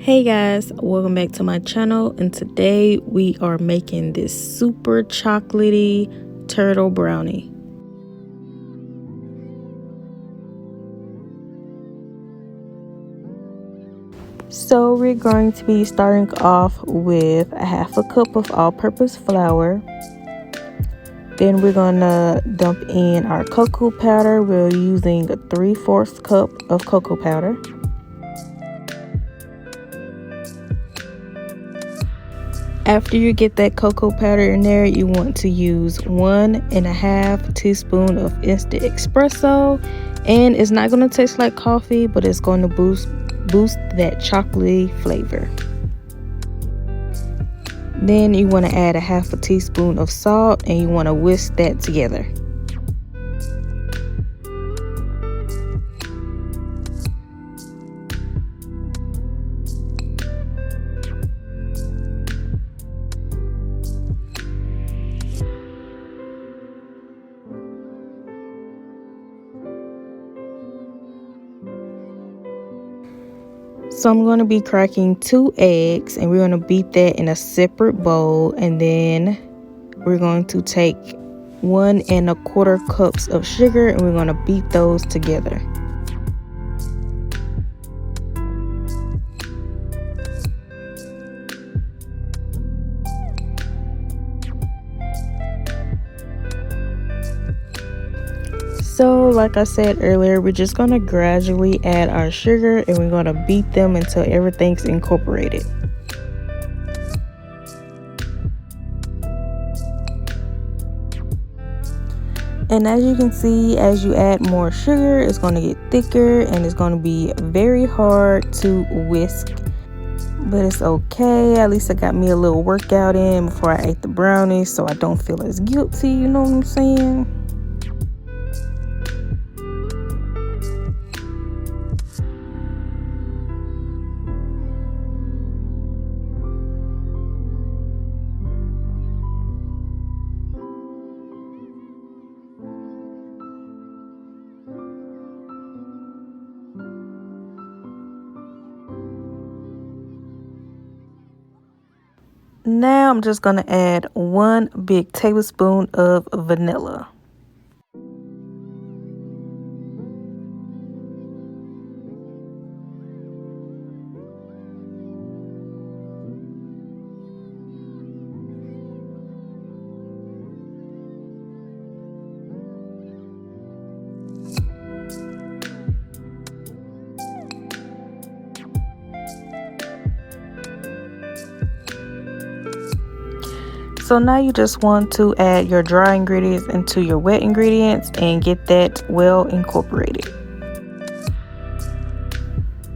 Hey guys, welcome back to my channel, and today we are making this super chocolatey turtle brownie. So we're going to be starting off with a half a cup of all-purpose flour. Then we're gonna dump in our cocoa powder. We're using a 3/4 cup of cocoa powder. After you get that cocoa powder in there, you want to use 1.5 teaspoons of instant espresso, and it's not going to taste like coffee, but it's going to boost that chocolatey flavor. Then you want to add 1/2 teaspoon of salt, and you want to whisk that together. So I'm going to be cracking 2 eggs, and we're going to beat that in a separate bowl, and then we're going to take 1.25 cups of sugar, and we're going to beat those together. So like I said earlier, we're just going to gradually add our sugar, and we're going to beat them until everything's incorporated. And as you can see, as you add more sugar, it's going to get thicker and it's going to be very hard to whisk. But it's okay. At least I got me a little workout in before I ate the brownies, so I don't feel as guilty, you know what I'm saying? Now I'm just going to add 1 big tablespoon of vanilla. So now you just want to add your dry ingredients into your wet ingredients and get that well incorporated.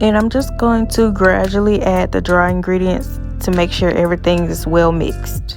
And I'm just going to gradually add the dry ingredients to make sure everything is well mixed.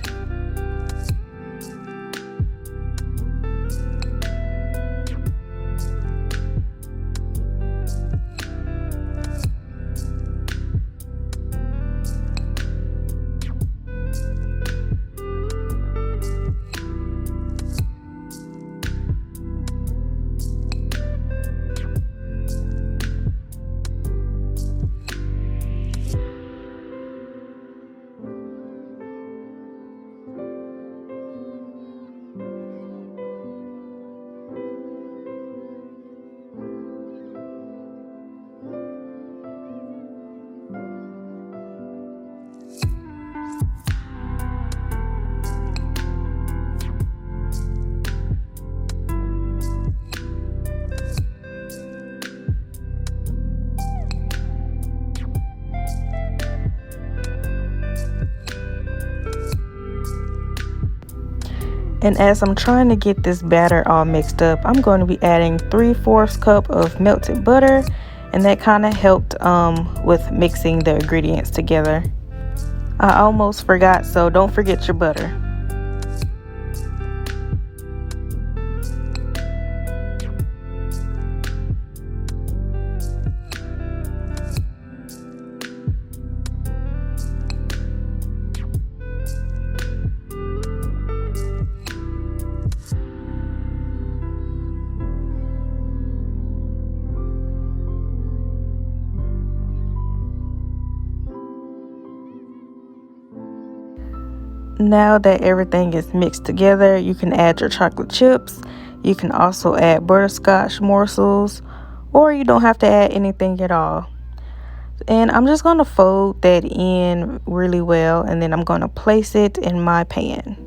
And as I'm trying to get this batter all mixed up, I'm going to be adding 3/4 cup of melted butter, and that kind of helped with mixing the ingredients together. I almost forgot, so don't forget your butter. Now that everything is mixed together, you can add your chocolate chips. You can also add butterscotch morsels, or you don't have to add anything at all. And I'm just going to fold that in really well, and then I'm going to place it in my pan.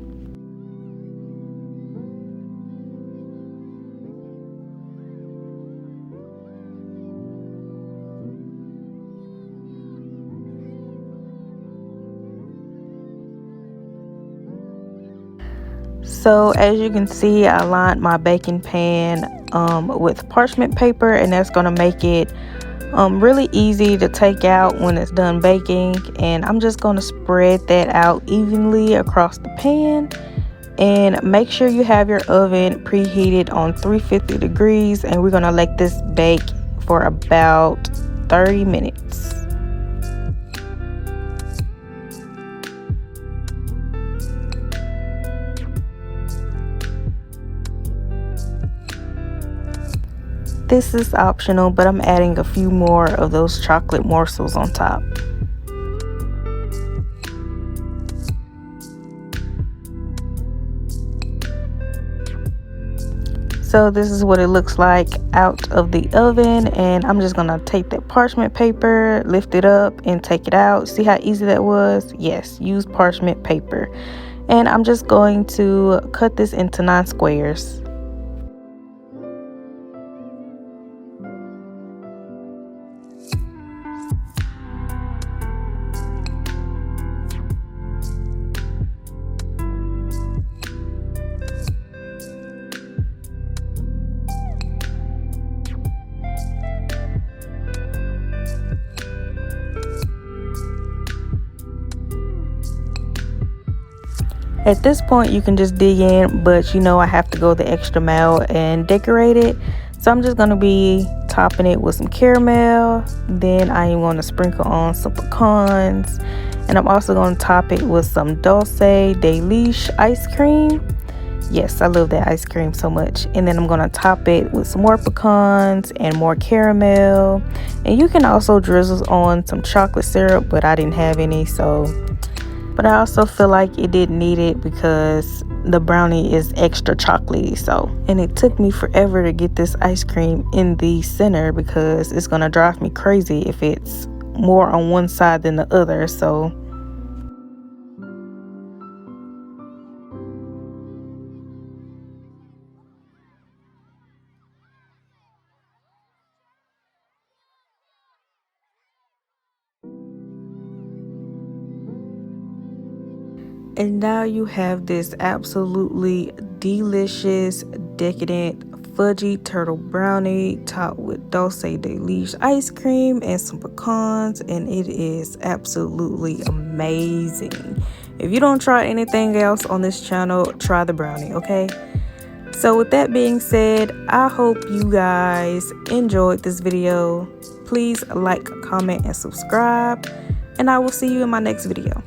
So as you can see, I lined my baking pan with parchment paper, and that's going to make it really easy to take out when it's done baking. And I'm just going to spread that out evenly across the pan, and make sure you have your oven preheated on 350 degrees, and we're going to let this bake for about 30 minutes. This is optional, but I'm adding a few more of those chocolate morsels on top. So this is what it looks like out of the oven, and I'm just gonna take that parchment paper, lift it up, and take it out. See how easy that was? Yes, use parchment paper. And I'm just going to cut this into 9 squares. At this point, you can just dig in, but you know I have to go the extra mile and decorate it. So I'm just going to be topping it with some caramel. Then I am going to sprinkle on some pecans. And I'm also going to top it with some dulce de leche ice cream. Yes, I love that ice cream so much. And then I'm going to top it with some more pecans and more caramel. And you can also drizzle on some chocolate syrup, but I didn't have any, so... But I also feel like it didn't need it because the brownie is extra chocolatey. So, and it took me forever to get this ice cream in the center because it's gonna drive me crazy if it's more on one side than the other. So and now you have this absolutely delicious, decadent fudgy turtle brownie topped with dulce de leche ice cream and some pecans, and it is absolutely amazing. If you don't try anything else on this channel, try the brownie, okay? So with that being said, I hope you guys enjoyed this video. Please like, comment, and subscribe, and I will see you in my next video.